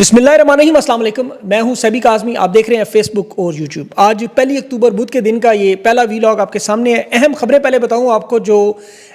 बिस्मिल्लाहिर्रहमानिर्रहीम, अस्सलाम वालेकुम। मैं हूं सबीक आज़मी, आप देख रहे हैं फेसबुक और यूट्यूब। आज 1 अक्टूबर बुध के दिन का ये पहला वीलॉग आपके सामने है। अहम खबरें पहले बताऊं आपको। जो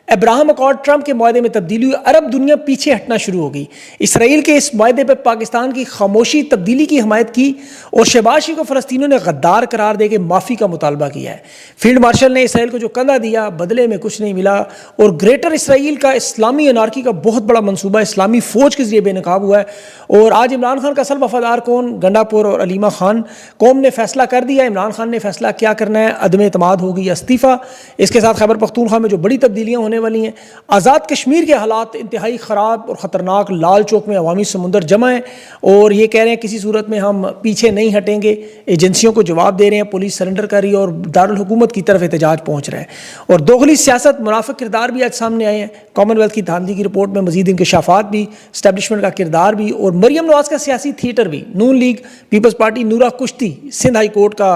अब्राहम अकॉर्ड ट्रंप के मुआहदे में तब्दीली हुई, अरब दुनिया पीछे हटना शुरू हो गई। इसराइल के इस मुआहदे पर पाकिस्तान की खामोशी तब्दीली की हमायत की और शहबाज शरीफ को फ़लस्तीनियों ने गद्दार करार देकर माफ़ी का मुतालबा किया है। फील्ड मार्शल ने इसराइल को जो कंधा दिया, बदले में कुछ नहीं मिला। और ग्रेटर इसराइल का इस्लामी अनारकी का बहुत बड़ा मनसूबा इस्लामी फ़ौज के जरिए बेनकाब हुआ है। और आज इमरान खान का असल वफादार कौन, गंडापुर और अलीमा खान। कौम ने फैसला कर दिया, इमरान खान ने फैसला क्या करना है, अदम एतमाद होगी या इस्तीफ़ा। इसके साथ खैबर पख्तूनख्वा में जो बड़ी तब्दीलियाँ होने वाली हैं। आज़ाद कश्मीर के हालात इंतहाई ख़राब और ख़तरनाक। लाल चौक में अवामी समुंदर जमा है और ये कह रहे हैं किसी सूरत में हम पीछे नहीं हटेंगे। एजेंसियों को जवाब दे रहे हैं, पुलिस सरेंडर कर रही है और दारुल हुकूमत की तरफ एहतजाज पहुँच रहा है। और दोगली सियासत, मुनाफिक किरदार भी आज सामने आए हैं। कॉमनवेल्थ की धांधली की रिपोर्ट में मजीद इंकशाफात भी, इस्टेब्लिशमेंट का किरदार भी और मरियम नवाज का सियासी थिएटर भी। नून लीग, पीपल्स पार्टी, नूरा कुश्ती, सिंध हाई कोर्ट का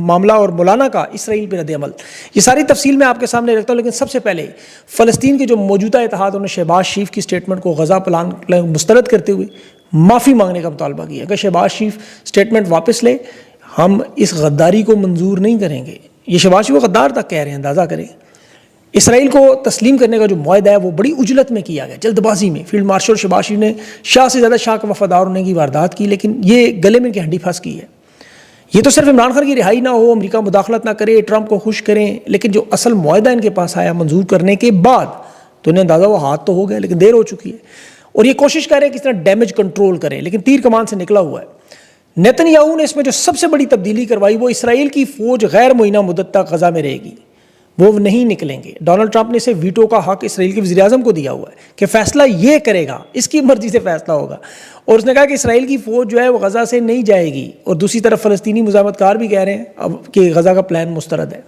मामला और मौलाना का इसराइल पर रद्द-ए-अमल। ये सारी तफसील मैं आपके सामने रखता हूँ। लेकिन सबसे पहले फ़लस्तीन के जो मौजूदा इत्तेहाद, उन्होंने शहबाज शरीफ की स्टेटमेंट को गज़ा प्लान मुस्तरद करते हुए माफ़ी मांगने का मुतालबा किया कि शहबाज शरीफ स्टेटमेंट वापस ले, हम इस गद्दारी को मंजूर नहीं करेंगे। ये शहबाज शरीफ गद्दार तक कह रहे हैं, अंदाज़ा करें। इसराइल को तस्लीम करने का जो मुआहदा है वो बड़ी उजलत में किया गया, जल्दबाजी में। फील्ड मार्शल शहबाज शरीफ ने शाह से ज़्यादा शाह का वफादार होने की वारदात की, लेकिन ये गले में इनकी हड्डी फंस की है। ये तो सिर्फ इमरान खान की रिहाई ना हो, अमेरिका मुदाखलत ना करे, ट्रंप को खुश करें, लेकिन जो असल मुआहदा इनके पास आया मंजूर करने के बाद तो उन्हें अंदाज़ा वो हाथ तो हो गया, लेकिन देर हो चुकी है। और ये कोशिश कर रहे हैं किस तरह डैमेज कंट्रोल करें, लेकिन तीर कमान से निकला हुआ है। नेतन्याहू ने इसमें जो सबसे बड़ी तब्दीली करवाई वो इसराइल की फ़ौज गैर मुइना मुद्दत तक गज़ा में रहेगी, वो नहीं निकलेंगे। डोनाल्ड ट्रंप ने इसे वीटो का हक इसराइल के वज़ीर-ए-आज़म को दिया हुआ है कि फ़ैसला ये करेगा, इसकी मर्ज़ी से फ़ैसला होगा। और उसने कहा कि इसराइल की फ़ौज जो है वो गज़ा से नहीं जाएगी। और दूसरी तरफ फ़लस्तीनी मुज़ाहमतकार भी कह रहे हैं अब कि गज़ा का प्लान मुस्तरद है।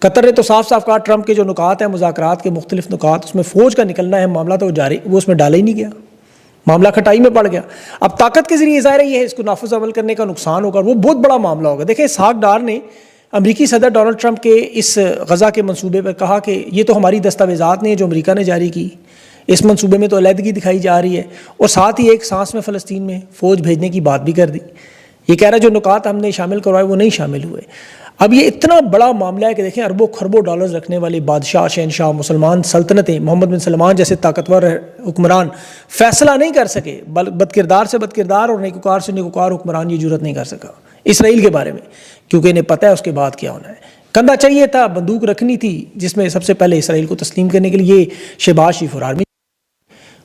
कतर ने तो साफ साफ कहा ट्रंप के जो नुकात हैं, मुज़ाकरात के मुख्तलिफ नुकात, उसमें फ़ौज का निकलना है मामला, तो वो उसमें डाला ही नहीं गया। मामला खटाई में पड़ गया। अब ताकत के ज़रिए ज़ाहिर है इसको नाफिज़ अमल करने का नुकसान होगा, वो बहुत बड़ा मामला होगा। देखिए, इसहाक डार ने अमरीकी सदर डोनाल्ड ट्रंप के इस गज़ा के मंसूबे पर कहा कि ये तो हमारी दस्तावेज़ात नहीं है जो अमेरिका ने जारी की, इस मंसूबे में तो अलहदगी दिखाई जा रही है। और साथ ही एक सांस में फ़लस्तीन में फ़ौज भेजने की बात भी कर दी। ये कह रहा है जो नुकात हमने शामिल करवाए वो नहीं शामिल हुए। अब ये इतना बड़ा मामला है कि देखें, अरबों खरबों डॉलर्स रखने वाले बादशाह, शहनशाह, मुसलमान सल्तनतें, मोहम्मद बिन सलमान जैसे ताकतवर हुक्मरान फैसला नहीं कर सके। बदकिरदार से बदकिरदार और नेकूकार से नेकूकार हुक्मरान ये जुर्रत नहीं कर सका इसराइल के बारे में, क्योंकि इन्हें पता है उसके बाद क्या होना है। कंधा चाहिए था, बंदूक रखनी थी, जिसमें सबसे पहले इसराइल को तस्लीम करने के लिए शहबाज शरीफ और आर्मी,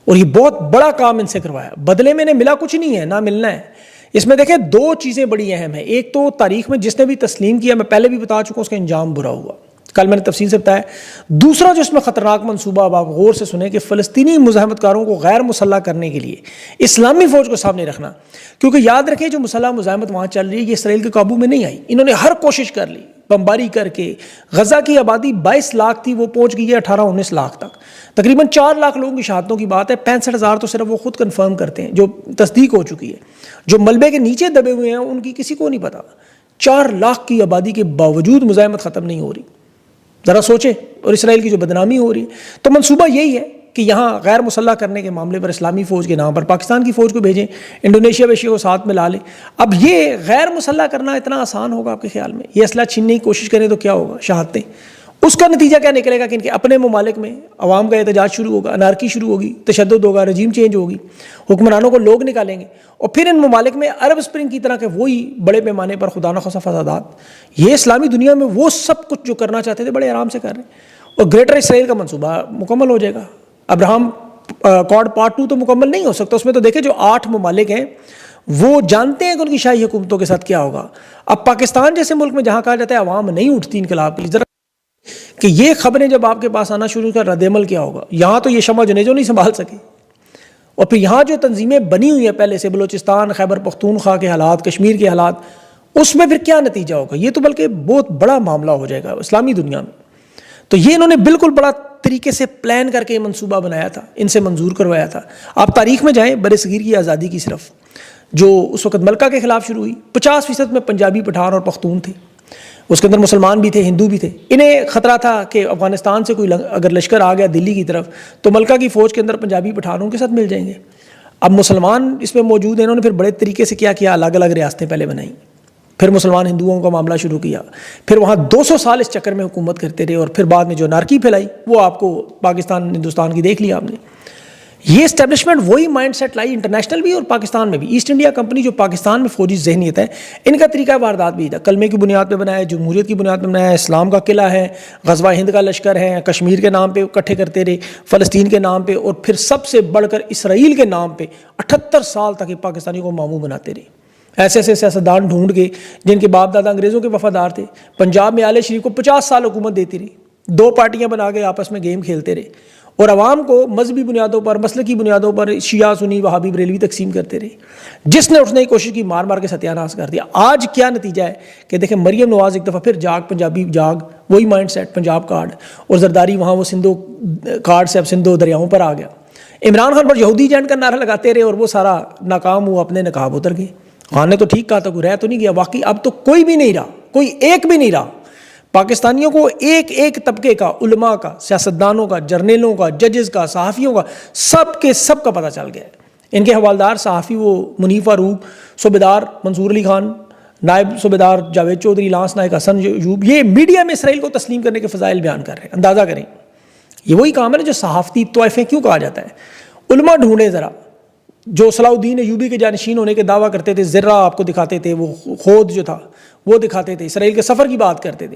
और ये बहुत बड़ा काम इनसे करवाया। बदले में इन्हें मिला कुछ नहीं है, ना मिलना है। इसमें देखें, दो चीज़ें बड़ी अहम हैं। एक तो तारीख में जिसने भी तस्लीम किया, मैं पहले भी बता चुका हूँ, उसका अंजाम बुरा हुआ, कल मैंने तफसील से बताया। दूसरा जो इसमें ख़तरनाक मनसूबा, अब आप गौर से सुने, कि फ़लस्तीनी मुज़ाहमतकारों को गैर मुसल्लह करने के लिए इस्लामी फ़ौज को सामने रखना। क्योंकि याद रखें, जो मुसल्लह मुज़ाहमत वहाँ चल रही है, ये इसराइल के काबू में नहीं आई। इन्होंने हर कोशिश कर ली, बमबारी करके। गज़ा की आबादी 22 लाख थी, वो पहुँच गई है 18-19 लाख तक। तकरीबन 4 लाख लोगों की शहादतों की बात है। 65,000 तो सिर्फ वो खुद कन्फर्म करते हैं, जो तस्दीक हो चुकी है। जो मलबे के नीचे दबे हुए हैं उनकी किसी को नहीं पता। 4 लाख की आबादी के बावजूद मुज़ाहमत ख़त्म नहीं हो रही, ज़रा सोचें। और इसराइल की जो बदनामी हो रही है, तो मंसूबा यही है कि यहाँ गैर मुसल्लह करने के मामले पर इस्लामी फ़ौज के नाम पर पाकिस्तान की फ़ौज को भेजें, इंडोनेशिया वेशिया को साथ में ला लें। अब ये गैर मुसल्लह करना इतना आसान होगा आपके ख्याल में? ये असला छीनने की कोशिश करें तो क्या होगा? शहादतें, उसका नतीजा क्या निकलेगा कि इनके अपने ममालिक में अवाम का एहतजाज शुरू होगा, अनारकी शुरू होगी, तशद्दुद होगा, रजीम चेंज होगी, हुक्मरानों को लोग निकालेंगे। और फिर इन ममालिक में अरब स्प्रिंग की तरह के वही बड़े पैमाने पर खुदा न खासा फसादात। ये इस्लामी दुनिया में वो सब कुछ जो करना चाहते थे बड़े आराम से कर रहे हैं। और ग्रेटर इसराइल का मनसूबा मुकम्मल हो जाएगा। अब्राहम अकॉर्ड पार्ट 2 तो मुकम्मल नहीं हो सकता। उसमें तो देखें, जो 8 ममालिक हैं वो जानते हैं कि उनकी शाही हुकूमतों के साथ क्या होगा। अब पाकिस्तान जैसे मुल्क में जहाँ कहा जाता है अवाम नहीं उठती इनकलाब के लिए, जरा कि ये खबरें जब आपके पास आना शुरू कर, रद्द-ए-अमल क्या होगा? यहाँ तो ये शमा जुनेजो नहीं संभाल सके। और फिर यहाँ जो तंजीमें बनी हुई हैं पहले से, बलोचिस्तान, खैबर पख्तूनख्वा के हालात, कश्मीर के हालात, उसमें फिर क्या नतीजा होगा? ये तो बल्कि बहुत बड़ा मामला हो जाएगा इस्लामी दुनिया में। तो ये इन्होंने बिल्कुल बड़ा तरीके से प्लान करके मनसूबा बनाया था, इनसे मंजूर करवाया था। आप तारीख में जाएँ, बरसगीर की आज़ादी की सिर्फ जो उस वक्त मलका के ख़िलाफ़ शुरू हुई, 50% में पंजाबी, पठान और पख्तून थे। उसके अंदर मुसलमान भी थे, हिंदू भी थे। इन्हें ख़तरा था कि अफ़गानिस्तान से कोई अगर लश्कर आ गया दिल्ली की तरफ, तो मलका की फ़ौज के अंदर पंजाबी पठानों के साथ मिल जाएंगे। अब मुसलमान इसमें मौजूद हैं, इन्होंने फिर बड़े तरीके से क्या किया, अलग अलग रियासतें पहले बनाई, फिर मुसलमान हिंदुओं का मामला शुरू किया, फिर वहाँ 200 साल इस चक्कर में हुकूमत करते रहे, और फिर बाद में जो नारकी फैलाई वो आपको पाकिस्तान हिंदुस्तान की देख लिया आपने। ये इस्टेब्लिशमेंट वही माइंड सेट लाई इंटरनेशनल भी और पाकिस्तान में भी। ईस्ट इंडिया कंपनी जो पाकिस्तान में फौजी जहनीत है, इनका तरीका वारदात भी था, कलमे की बुनियाद पे बनाया, जमहूरियत की बुनियाद पे बनाया, इस्लाम का किला है, गज़वा हिंद का लश्कर है, कश्मीर के नाम पे इकट्ठे करते रहे, फ़लस्तीन के नाम पे, और फिर सबसे बढ़कर इसराइल के नाम पे 78 साल तक ये पाकिस्तानी को मामू बनाते रहे। ऐसे ऐसे सियासतदान ढूंढ के जिनके बाप दादा अंग्रेज़ों के वफादार थे। पंजाब में आले शरीफ को 50 साल हुकूमत देती रही, 2 पार्टियाँ बना के आपस में गेम खेलते रहे, और आवाम को मजहबी बुनियादों पर, मसलकी बुनियादों पर शिया सुन्नी वहाबी बरेलवी तकसीम करते रहे। जिसने उसने कोशिश की, मार मार के सत्यानाश कर दिया। आज क्या नतीजा है कि देखें, मरियम नवाज एक दफ़ा फिर जाग, पंजाबी जाग, वही माइंड सेट, पंजाब कार्ड, और जरदारी वहाँ वो सिंधु कार्ड से अब सिंधु दरियाओं पर आ गया। इमरान खान पर यहूदी एजेंट का नारा लगाते रहे और वो सारा नाकाम हुआ, अपने नकाब उतर गए। खान ने तो ठीक कहा था, कोई रह तो नहीं गया। वाकई अब तो कोई भी नहीं रहा, कोई एक भी नहीं रहा। पाकिस्तानियों को एक एक तबके का, उलमा का, सियासतदानों का, जर्नलों का, जजेस का, सहाफ़ियों का, सब के सब का पता चल गया है। इनके हवालदार सहाफ़ी वो मुनीफ फारूक, सूबेदार मंसूर अली खान, नायब सूबेदार जावेद चौधरी, लांस नायक हसन यूब, ये मीडिया में इसराइल को तस्लीम करने के फ़ज़ाइल बयान कर रहे हैं। अंदाज़ा करें, ये वही काम है ना जो सहाफ़ती तोइफ़े क्यों कहा जाता है। उलमा ढूंढें ज़रा, जो सलाउद्दीन अयूबी के जानशीन होने के दावा करते थे, ज़र्रा आपको दिखाते थे, वो खोद जो था वो दिखाते थे, इसराइल के सफ़र की बात करते थे,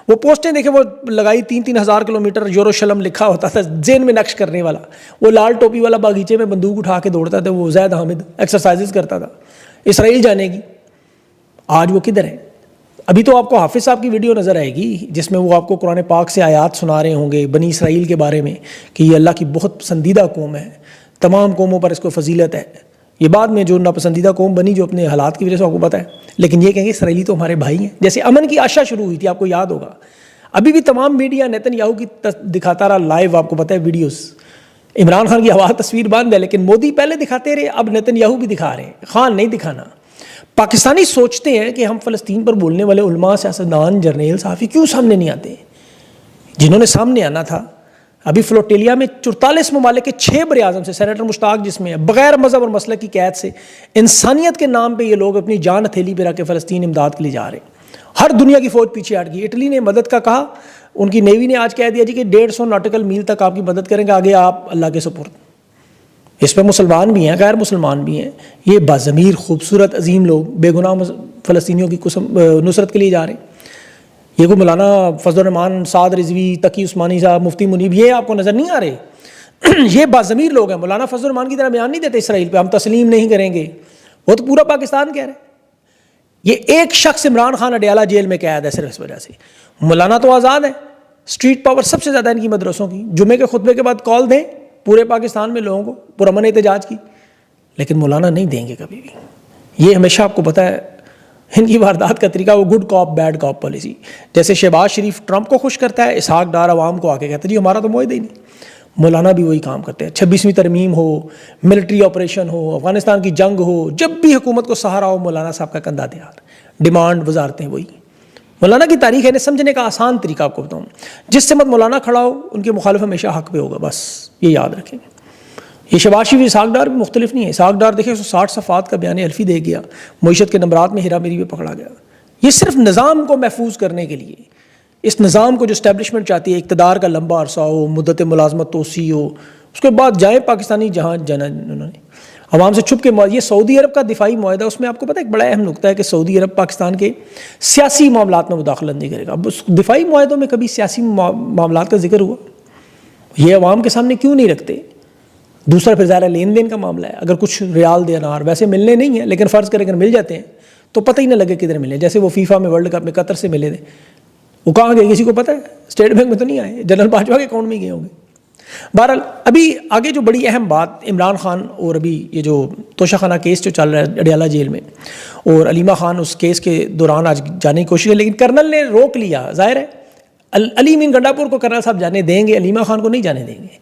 वो पोस्टें देखे, वो लगाई 3-3 हज़ार किलोमीटर यरूशलेम लिखा होता था, जेन में नक्श करने वाला, वो लाल टोपी वाला बागीचे में बंदूक उठा के दौड़ता था, वो ज़ैद हामिद एक्सरसाइजेज करता था इसराइल जाने की। आज वो किधर है? अभी तो आपको हाफिज़ साहब की वीडियो नज़र आएगी जिसमें वो आपको कुरान पाक से आयात सुना रहे होंगे बनी इसराइल के बारे में कि ये अल्लाह की बहुत पसंदीदा कौम है, तमाम कौमों पर इसको फजीलत है। ये बाद में जो नापसंदीदा कौम बनी जो अपने हालात की वजह से आपको पता है, लेकिन ये कहेंगे इसराइली तो हमारे भाई हैं। जैसे अमन की आशा शुरू हुई थी, आपको याद होगा, अभी भी तमाम मीडिया नेतन्याहू की दिखाता रहा लाइव, आपको पता है वीडियोस, इमरान खान की आवाज़ तस्वीर बंद है, लेकिन मोदी पहले दिखाते रहे, अब नेतन्याहू भी दिखा रहे हैं, खान नहीं दिखाना। पाकिस्तानी सोचते हैं कि हम फ़लस्तीन पर बोलने वाले उलमा, सियासतदान, जर्नल, सहाफ़ी क्यों सामने नहीं आते, जिन्होंने सामने आना था। अभी फ्लोटेलिया में 44 ममालिक के 6 बरे-आज़म से, सेनेटर मुश्ताक जिसमें है, बगैर मज़हब और मसलक की कैद से, इंसानियत के नाम पे ये लोग अपनी जान हथेली पे रख के फ़लस्तीन इमदाद के लिए जा रहे हैं। हर दुनिया की फ़ौज पीछे हट गई। इटली ने मदद का कहा, उनकी नेवी ने आज कह दिया जी कि 150 नॉटिकल मील तक आपकी मदद करेंगे, आगे आप अल्लाह के सुपुर्द। इस पर मुसलमान भी हैं, गैर मुसलमान भी हैं, ये बाज़मीर खूबसूरत अजीम लोग बेगुनाह फ़लस्तीनियों की नुसरत के लिए जा रहे हैं। ये को मौलाना फजल रहमान, साद रिजवी, तकी उस्मानी साहब, मुफ्ती मुनीब, ये आपको नज़र नहीं आ रहे? ये बाज़मीर लोग हैं। मौलाना फजल रहमान की तरह बयान नहीं देते इसराइल पे, हम तस्लीम नहीं करेंगे, वो तो पूरा पाकिस्तान कह रहे हैं। ये एक शख्स इमरान खान अडयाला जेल में कैद है सिर्फ इस वजह से। मौलाना तो आज़ाद है, स्ट्रीट पावर सबसे ज़्यादा इनकी मदरसों की, जुमे के खुतबे के बाद कॉल दें पूरे पाकिस्तान में लोगों को पुरअमन एहतजाज की, लेकिन मौलाना नहीं देंगे कभी भी। ये हमेशा आपको पता है इनकी वारदात का तरीका, वो good cop bad cop policy. जैसे शहबाज शरीफ ट्रंप को खुश करता है, इसहाक डार आवाम को आके कहता है जी हमारा तो मुआहदा ही नहीं। मौलाना भी वही काम करते हैं। 26वीं तरमीम हो, मिलिट्री ऑपरेशन हो, अफगानिस्तान की जंग हो, जब भी हुकूमत को सहारा हो, मौलाना साहब का कंधा तैयार, डिमांड वजारतें वही। मौलाना की तारीख है, समझने का आसान तरीका आपको बताऊँ, जिससे मत मौलाना खड़ा हो उनके मुखालिफ हमेशा हक पे होगा, बस ये याद रखें। ये शहबाज शरीफ इसहाक डार भी मुख्तलिफ नहीं है। इसहाक डार देखिए 160 सफ़ात का बयान अल्फी दे गया, मईशत के नंबरात में हेरा मेरी में पकड़ा गया। ये सिर्फ निज़ाम को महफूज करने के लिए, इस निज़ाम को जो इस्टेब्लिशमेंट चाहती है, इक़्तिदार का लंबा अरसा हो, मुद्दत मुलाजमत तोसी हो, उसके बाद जाए पाकिस्तानी जहाँ जाना उन्होंने आवाम से छुप के। ये सऊदी अरब का दिफाई मुआहदा, उसमें आपको पता है एक बड़ा अहम नुकता है कि सऊदी अरब पाकिस्तान के सियासी मामलात में मुदाखलत नहीं करेगा। अब उस दिफाई मुआहदों में कभी सियासी मामलात का जिक्र हुआ? ये अवाम के सामने क्यों नहीं रखते? दूसरा फिर ज़्यादा लेन देन का मामला है, अगर कुछ रियाल देनार वैसे मिलने नहीं है, लेकिन फ़र्ज़ करें अगर मिल जाते हैं तो पता ही ना लगे किधर मिले। जैसे वो फीफा में वर्ल्ड कप में कतर से मिले थे, वो कहाँ गए किसी को पता है? स्टेट बैंक में तो नहीं आए, जनरल बाजवा के अकाउंट में गए होंगे। बहरहाल अभी आगे जो बड़ी अहम बात, इमरान खान और अभी ये जो तोशाखाना केस जो चल रहा है अडयाला जेल में, और अलीमा खान उस केस के दौरान आज जाने की कोशिश की, लेकिन कर्नल ने रोक लिया। जाहिर है अली मीन गंडापुर को कर्नल साहब जाने देंगे, अलीमा खान को नहीं जाने देंगे।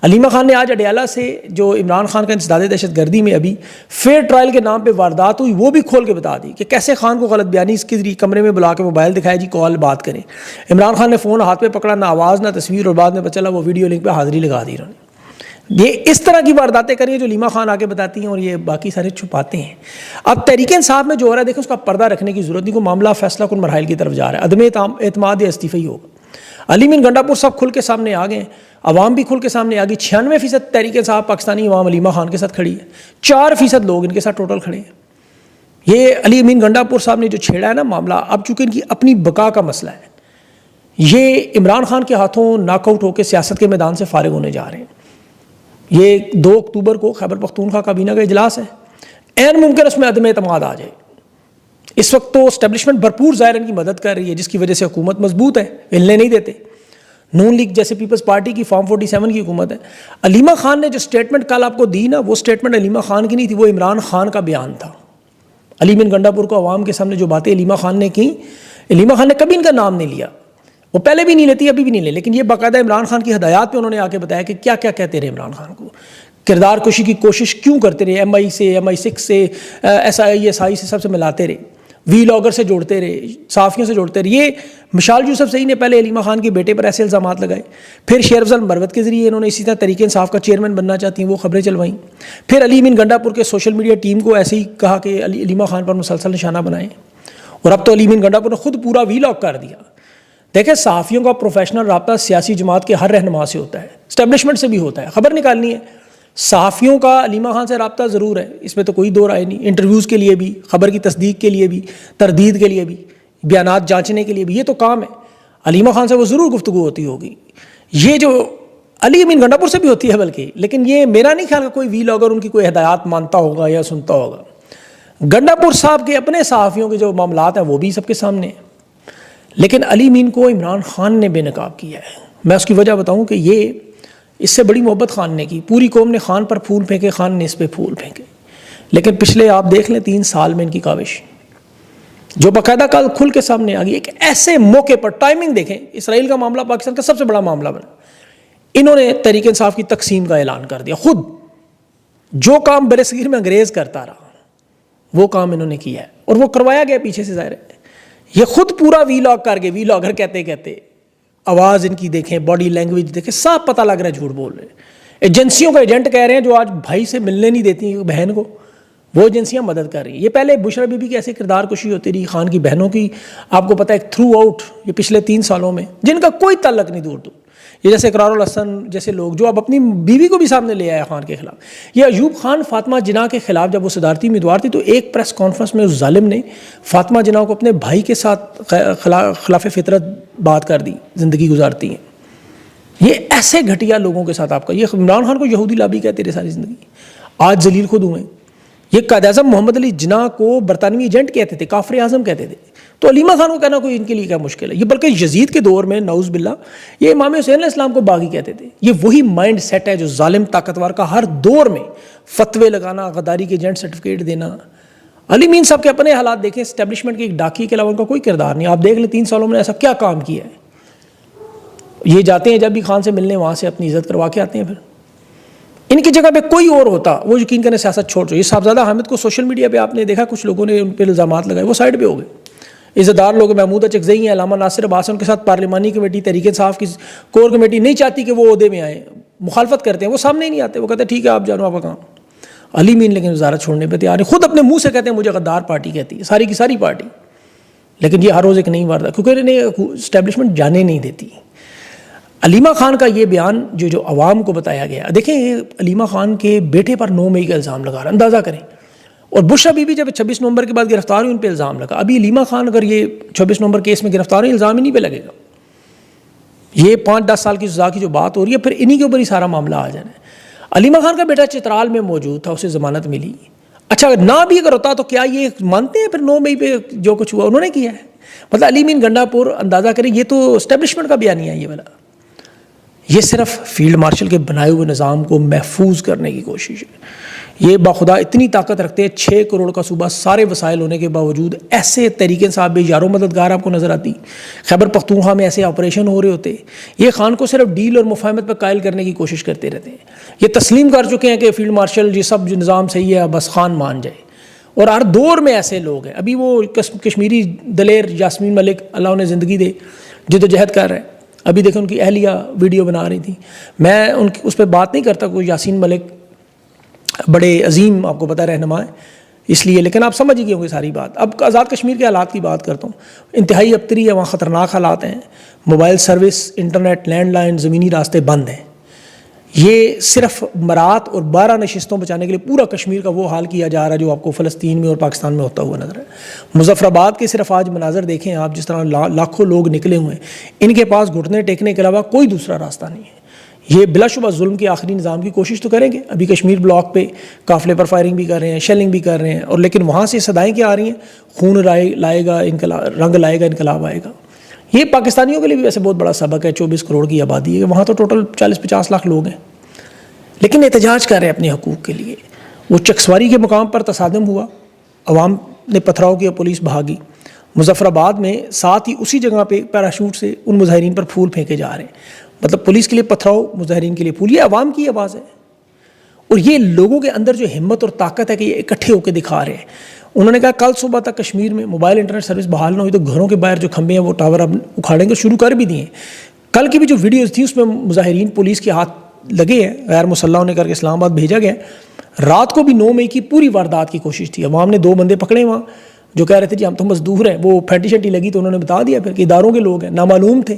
अलीमा खान ने आज अडयाला से जो इमरान खान का इंसदाद दहशत गर्दी में अभी फेयर ट्रायल के नाम पे वारदात हुई, वो भी खोल के बता दी कि कैसे खान को गलत बयानी इसके जरिए कमरे में बुला के मोबाइल दिखाया जी कॉल बात करें। इमरान खान ने फ़ोन हाथ पे पकड़ा, ना आवाज़ ना तस्वीर, और बाद में पता चला वो वीडियो लिंक पे हाज़िरी लगा दी उन्होंने। ये इस तरह की वारदातें करी हैं जो लीमा खान आके बताती हैं और ये बाकी सारे छुपाते हैं। अब तहरीक इंसाफ में जो हो रहा है देखें, उसका पर्दा रखने की जरूरत नहीं, को मामला फैसला कुन मरहल की तरफ जा रहा है, अदम एतमाद या इस्तीफा ही होगा। अली मीन गंडापुर सब खुल के सामने आ गए, अवाम भी खुल के सामने आ गई। 96% तहरीक इंसाफ पाकिस्तानी अवाम अलीमा खान के साथ खड़ी है, 4% लोग इनके साथ टोटल खड़े हैं। ये अली मीन गंडापुर साहब ने जो छेड़ा है ना मामला, अब चूंकि इनकी अपनी बका का मसला है, ये इमरान खान के हाथों नॉकआउट होकर सियासत के मैदान से फारिग होने जा रहे हैं। ये 2 अक्टूबर को खैबर पख्तूनख्वा काबीना का इजलास है, ऐन मुमकिन उसमें अदम एतमाद आ जाए। इस वक्त तो एस्टेब्लिशमेंट भरपूर ज़ाहिर इनकी मदद कर रही है, जिसकी वजह से हुकूमत मजबूत है, हिलने नहीं देते। नून लीग जैसे पीपल्स पार्टी की फॉर्म 47 की हुकूमत है। अलीमा खान ने जो स्टेटमेंट कल आपको दी ना, वो स्टेटमेंट अलीमा खान की नहीं थी, वो इमरान खान का बयान था। अली मीन गंडापुर को अवाम के सामने जो बातें अलीमा खान ने की, अलीमा खान ने कभी इनका नाम नहीं लिया, वो पहले भी नहीं लेती, अभी भी नहीं ले, लेकिन ये बाकायदा इमरान खान की हदायत पे उन्होंने आके बताया कि क्या क्या कहते रहे इमरान खान को, किरदार कुशी की कोशिश क्यों करते रहे, MI से, MI6 से, SI से सबसे मिलाते रहे, वीलॉगर से जोड़ते रहे, साफ़ियों से जोड़ते रहे। ये मिशाल यूसुफ सही ने पहले अलीमा खान के बेटे पर ऐसे इल्ज़ामात लगाए, फिर शेर अफजल मरवत के ज़रिए इन्होंने इसी तरह तहरीक इंसाफ का चेयरमैन बनना चाहती हैं, वो खबरें चलवाईं। फिर अली मीन गंडापुर के सोशल मीडिया टीम को ऐसे ही कहा कि अलीमा खान पर मुसलसल निशाना बनाएं, और अब तो अली मीन गंडापुर ने खुद पूरा वीलॉग कर दिया। देखें, सहाफ़ियों का प्रोफेशनल रब्ता सियासी जमात के हर रहनुमा से होता है, इस्टेब्लिशमेंट से भी होता है। खबर निकालनी है, सहाफ़ियों का अलीमा खान से रब्ता ज़रूर है, इसमें तो कोई दो राय नहीं। इंटरव्यूज़ के लिए भी, खबर की तस्दीक के लिए भी, तरदीद के लिए भी, बयानात जांचने के लिए भी, ये तो काम है। अलीमा खान से वो ज़रूर गुफ्तगू होती होगी, ये जो अली मीन गंडापुर से भी होती है बल्कि, लेकिन ये मेरा नहीं ख्याल का कोई वीलॉगर उनकी कोई हदायत मानता होगा या सुनता होगा। गंडापुर साहब के अपने सहाफ़ियों के जो मामलात हैं वो भी सबके सामने हैं, लेकिन अली मीन को इमरान खान ने बेनकाब किया है। मैं उसकी वजह बताऊं कि ये इससे बड़ी मोहब्बत खान ने की, पूरी कौम ने खान पर फूल फेंके, खान ने इस पर फूल फेंके, लेकिन पिछले आप देख लें 3 साल में इनकी काविश जो बाकायदा कल खुल के सामने आ गई, एक ऐसे मौके पर, टाइमिंग देखें, इसराइल का मामला पाकिस्तान का सबसे बड़ा मामला बना, इन्होंने तहरीक इंसाफ की तकसीम का ऐलान कर दिया। खुद जो काम बरसगीर में अंग्रेज़ करता रहा वो काम इन्होंने किया है, और वो करवाया गया पीछे से, ज़ाहिर है। ये खुद पूरा वीलॉग करके, वीलॉगर कहते कहते आवाज़ इनकी देखें, बॉडी लैंग्वेज देखें, साफ पता लग रहा है झूठ बोल रहे। एजेंसियों का एजेंट कह रहे हैं जो आज भाई से मिलने नहीं देती बहन को, वो एजेंसियां मदद कर रही हैं। ये पहले बुशरा बीबी की ऐसे किरदार कुशी होती रही, खान की बहनों की आपको पता है थ्रू आउट ये पिछले 3 सालों में, जिनका कोई ताल्लुक नहीं दूर दूर, ये जैसे इकरारुल हसन जैसे लोग जो अब अपनी बीवी को भी सामने ले आया खान के खिलाफ। ये अयूब खान फातिमा जिन्ना के खिलाफ जब वो सदारती उम्मीदवार थी तो एक प्रेस कॉन्फ्रेंस में उस जालिम ने फातिमा जिन्ना को अपने भाई के साथ खिलाफ फितरत बात कर दी, ज़िंदगी गुजारती हैं। ये ऐसे घटिया लोगों के साथ आपका, ये इमरान खान को यहूदी लाबी कहते रहे सारी ज़िंदगी, आज जलील खुद हुए। ये कायद-ए-आज़म मोहम्मद अली जिन्ना को बरतानवी एजेंट कहते थे, काफिर आज़म कहते थे, तो अलीमा खान को कहना कोई इनके लिए क्या मुश्किल है। ये बल्कि यजीद के दौर में नऊज़ बिल्ला ये इमाम हुसैन अलैहिस्सलाम को बागी कहते थे। ये वही माइंड सेट है जो जालिम ताकतवर का हर दौर में फतवे लगाना, गद्दारी के एजेंट सर्टिफिकेट देना। अली मीन साहब के अपने हालात देखें, एस्टेब्लिशमेंट के एक डाकी के अलावा उनका कोई किरदार नहीं। आप देख लें 3 सालों में ऐसा क्या काम किया है। ये जाते हैं जब भी खान से मिलने, वहाँ से अपनी इज्जत करवा के आते हैं। फिर इनकी जगह पे कोई और होता वो यकीन करने सियासत छोड़ दो। ये साहबजादा हामिद को सोशल मीडिया पे आपने देखा, कुछ लोगों ने उन पर इल्ज़ामात लगाए, वो साइड पे हो गए। इज़्ज़तदार लोग महमूद अचकज़ई हैं, अल्लामा नासिर अब्बास, उनके साथ पार्लिमानी कमेटी तहरीक इंसाफ की कोर कमेटी नहीं चाहती कि वो ओहदे में आए, मुखालफत करते हैं, वो सामने ही नहीं आते। वो कहते हैं ठीक है आप जानो आपका काम। अली मीन लेकिन वजारत छोड़ने पर तैयार है, खुद अपने मुँह से कहते हैं मुझे गद्दार पार्टी कहती है, सारी की सारी पार्टी। लेकिन ये हर रोज़ एक नई वारदात, क्योंकि इन्हें इस्टेब्लिशमेंट जाने नहीं देती। अलीमा खान का ये बयान जो अवाम को बताया गया, देखें ये अलीमा खान के बेटे पर 9 मई का इल्ज़ाम लगा रहा, अंदाज़ा करें। और बुशरा बीबी जब 26 नवंबर के बाद गिरफ्तार हुई, उन पर इल्ज़ाम लगा। अभी अलीमा खान अगर ये 26 नवंबर केस में गिरफ्तार हुई, इल्ज़ाम इन्हीं पे लगेगा। ये 5-10 साल की सज़ा की जो बात हो रही है, फिर इन्हीं के ऊपर ही सारा मामला आ जाना है। अलीमा खान का बेटा चित्राल में मौजूद था, उसे ज़मानत मिली। अच्छा ना भी अगर होता तो क्या ये मानते हैं फिर 9 मई पे जो कुछ हुआ उन्होंने किया है? मतलब अली मीन गंडापुर, अंदाज़ा करें, ये तो एस्टेब्लिशमेंट का बयान है ये वाला। ये सिर्फ फील्ड मार्शल के बनाए हुए निज़ाम को महफूज करने की कोशिश है। ये बाखुदा इतनी ताकत रखते हैं, 6 करोड़ का सूबा, सारे वसाइल होने के बावजूद ऐसे तरीके से आप यारों मददगार आपको नज़र आती। खैबर पख्तूनख्वा में ऐसे ऑपरेशन हो रहे होते, ये खान को सिर्फ डील और मुफाहमत पर कायल करने की कोशिश करते रहते हैं। ये तस्लीम कर चुके हैं कि फील्ड मार्शल ये सब जो निज़ाम सही है बस खान मान जाए, और हर दौर में ऐसे लोग हैं। अभी वो कश्मीरी दलेर यास्मीन मलिक, अल्लाह उन्हें ज़िंदगी दे, जद्दोजहद कर रहे हैं। अभी देखें उनकी अहलिया वीडियो बना रही थी। मैं उनकी उस पर बात नहीं करता, कोई यासीन मलिक बड़े अजीम आपको पता रहनुमा है इसलिए, लेकिन आप समझ ही गए होंगे सारी बात। अब आज़ाद कश्मीर के हालात की बात करता हूँ। इंतहाई अबतरी है, वहाँ ख़तरनाक हालात हैं, मोबाइल सर्विस, इंटरनेट, लैंडलाइन, ज़मीनी रास्ते बंद हैं। ये सिर्फ मरात और 12 नशिस्तों बचाने के लिए पूरा कश्मीर का वो हाल किया जा रहा है जो आपको फ़लस्तीन में और पाकिस्तान में होता हुआ नजर है। मुजफ्फराबाद के सिर्फ आज मनाजर देखें आप, जिस तरह लाखों लोग निकले हुए हैं, इनके पास घुटने टेकने के अलावा कोई दूसरा रास्ता नहीं है। ये बिलाशुबा जुल्म के आखिरी निज़ाम की कोशिश तो करेंगे। अभी कश्मीर ब्लॉक पे काफ़िले पर फायरिंग भी कर रहे हैं, शेलिंग भी कर रहे हैं, और लेकिन वहाँ से सदाएँ क्या आ रही हैं, खून लाएगा इनकलाब, रंग लाएगा इनकलाब आएगा। ये पाकिस्तानियों के लिए भी वैसे बहुत बड़ा सबक है। 24 करोड़ की आबादी है, वहाँ तो टोटल 40-50 लाख लोग हैं, लेकिन एहतजाज कर रहे हैं अपने हकूक़ के लिए। वो चकसवारी के मुकाम पर तसादम हुआ, अवाम ने पथराव किया, पुलिस भागी। मुजफ्फराबाद में साथ ही उसी जगह पे पैराशूट से उन मुजाहिरीन पर फूल फेंके जा रहे हैं। मतलब पुलिस के लिए पथराव, मुजाहिरीन के लिए फूल। ये अवाम की आवाज़ है, और ये लोगों के अंदर जो हिम्मत और ताकत है कि ये इकट्ठे होकर दिखा रहे हैं। उन्होंने कहा कल सुबह तक कश्मीर में मोबाइल इंटरनेट सर्विस बहाल ना हुई तो घरों के बाहर जो खंभे हैं वो टावर अब उखाड़ेंगे, शुरू कर भी दिए। कल की भी जो वीडियोज़ थी उसमें मुजाहिरीन पुलिस के हाथ लगे हैं, गैर मुसल्लह होने करके इस्लामाबाद भेजा गया। रात को भी 9 मई की पूरी वारदात की कोशिश थी। अवाम ने 2 बंदे पकड़े वहाँ जो कह रहे थे जी हम तो मजदूर हैं। वो फैंटी शैंटी लगी तो उन्होंने बता दिया फिर कि इदारों के लोग हैं, नामालूम थे।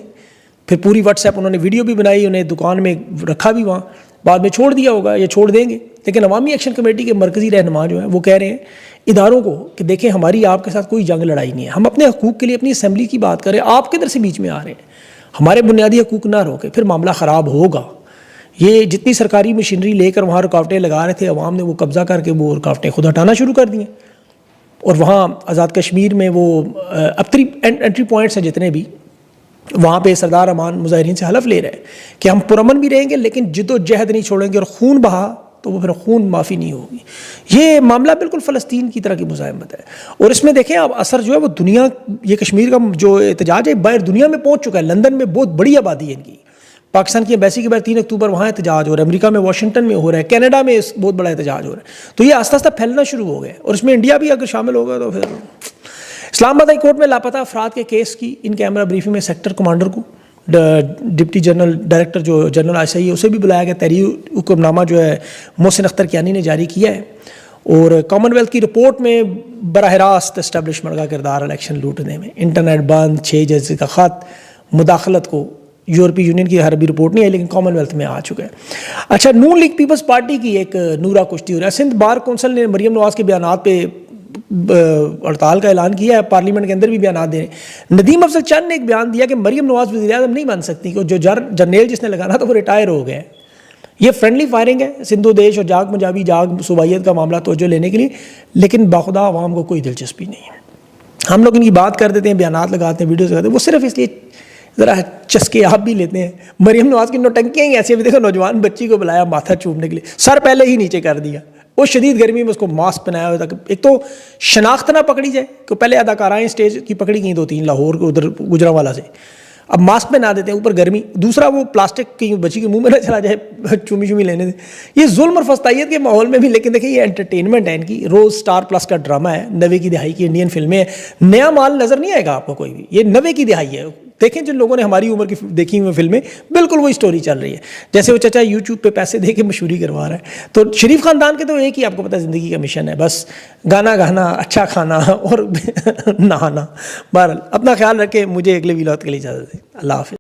फिर पूरी व्हाट्सएप उन्होंने वीडियो भी बनाई, उन्हें दुकान में रखा भी, वहाँ बाद में छोड़ दिया होगा या छोड़ देंगे। लेकिन अवामी एक्शन कमेटी के मरकज़ी रहनुमा जो है वो कह रहे हैं इदारों को कि देखें हमारी आपके साथ कोई जंग लड़ाई नहीं है, हम अपने हकूक़ के लिए अपनी असम्बली की बात करें, आप किधर से बीच में आ रहे हैं, हमारे बुनियादी हकूक़ ना रोके, फिर मामला ख़राब होगा। ये जितनी सरकारी मशीनरी लेकर वहाँ रुकावटें लगा रहे थे, अवाम ने वो कब्ज़ा करके वो रुकावटें खुद हटाना शुरू कर दी। और वहाँ आज़ाद कश्मीर में वो अबतरी एंट्री पॉइंट्स हैं जितने भी, वहाँ पे सरदार अमान मुजाहिरीन से हलफ ले रहे हैं कि हम पुरअमन भी रहेंगे लेकिन जिद्दोजहद नहीं छोड़ेंगे, और खून बहा तो वो फिर खून माफ़ी नहीं होगी। ये मामला बिल्कुल फ़लस्तीन की तरह की मुज़ाहमत है। और इसमें देखें आप असर जो है वो दुनिया, ये कश्मीर का जो एहतजाज है बाहर दुनिया में पहुँच चुका है। लंदन में बहुत बड़ी आबादी है इनकी, पाकिस्तान की एम्बेसी के बाद 3 अक्टूबर वहाँ एहतजाज हो रहा है, अमेरिका में वाशिंगटन में हो रहा है, कनाडा में बहुत बड़ा एहतजाज हो रहा है। तो ये आस्ता आस्ता फैलना शुरू हो गया, और इसमें इंडिया भी अगर शामिल होगा तो फिर। इस्लामाबाद हाई कोर्ट में लापता अफराद के केस की इन कैमरा ब्रीफिंग में सेक्टर कमांडर को, डिप्टी जनरल डायरेक्टर जो जनरल ICI है उसे भी बुलाया गया। तहरीर हुक्मनामा जो है मोहसिन अख्तर कियानी ने जारी किया है। और कॉमनवेल्थ की रिपोर्ट में बराह रास्त इस्टेब्लिशमेंट का किरदार इलेक्शन लूटने में, इंटरनेट बंद, 6 जज का ख़त, मुदाखलत को यूरोपीय यूनियन की हर भी रिपोर्ट नहीं आई लेकिन कॉमनवेल्थ में आ चुका है। अच्छा, नून लीग पीपल्स पार्टी की एक नूरा कुश्ती हो रहा है। सिंध बार कौंसिल ने मरीम नवाज़ के बयान पे हड़ताल का ऐलान किया है, पार्लियामेंट के अंदर भी बयान दे रहे हैं। नदीम अफजल चंद ने एक बयान दिया कि मरीम नवाज़ वज़ीर-ए-आज़म नहीं बन सकती, जो जर्नेल जिसने लगाना था वो रिटायर हो गए। ये फ्रेंडली फायरिंग है सिंधु देश और जाग पंजाबी जाग सूबाइयत का मामला तवज्जो लेने के लिए, लेकिन बाखुदा आवाम को कोई दिलचस्पी नहीं है। हम लोग इनकी बात कर देते हैं, बयान लगाते हैं, वीडियोज़ लगाते हैं, वो सिर्फ इसलिए ज़रा चस्के आप भी लेते हैं। मरीम नवाज़ की नौटंकियाँ ही ऐसी, अभी देखो नौजवान बच्ची को बुलाया माथा चूमने के लिए, सर पहले ही नीचे कर दिया, वो शदीद गर्मी में उसको मास्क पहनाया हुआ था। एक तो शनाख्त ना पकड़ी जाए कि पहले अदाकाराएँ स्टेज की पकड़ी गई 2-3 लाहौर को उधर गुजरांवाला से, अब मास्क पे ना देते हैं, ऊपर गर्मी, दूसरा वो प्लास्टिक की बच्ची के मुंह में ना चला जाए चूमी चूमी लेने दे। ये जुल्म और फस्तायत के माहौल में भी, लेकिन देखिए ये एंटरटेनमेंट है इनकी, रोज़ स्टार प्लस का ड्रामा है, 90 की दिहाई की इंडियन फिल्में हैं, नया माल नज़र नहीं आएगा आपको कोई भी, ये 90 की दिहाई है। देखें जिन लोगों ने हमारी उम्र की देखी हुई फिल्में, बिल्कुल वही स्टोरी चल रही है। जैसे वो चचा यूट्यूब पे पैसे दे के मशहूरी करवा रहा है। तो शरीफ खानदान के तो एक ही आपको पता है ज़िंदगी का मिशन है, बस गाना गाना, अच्छा खाना और नहाना। बहरहाल अपना ख्याल रखें, मुझे अगले वीडियो के लिए इजाज़त दें। अल्लाह हाफ़िज़।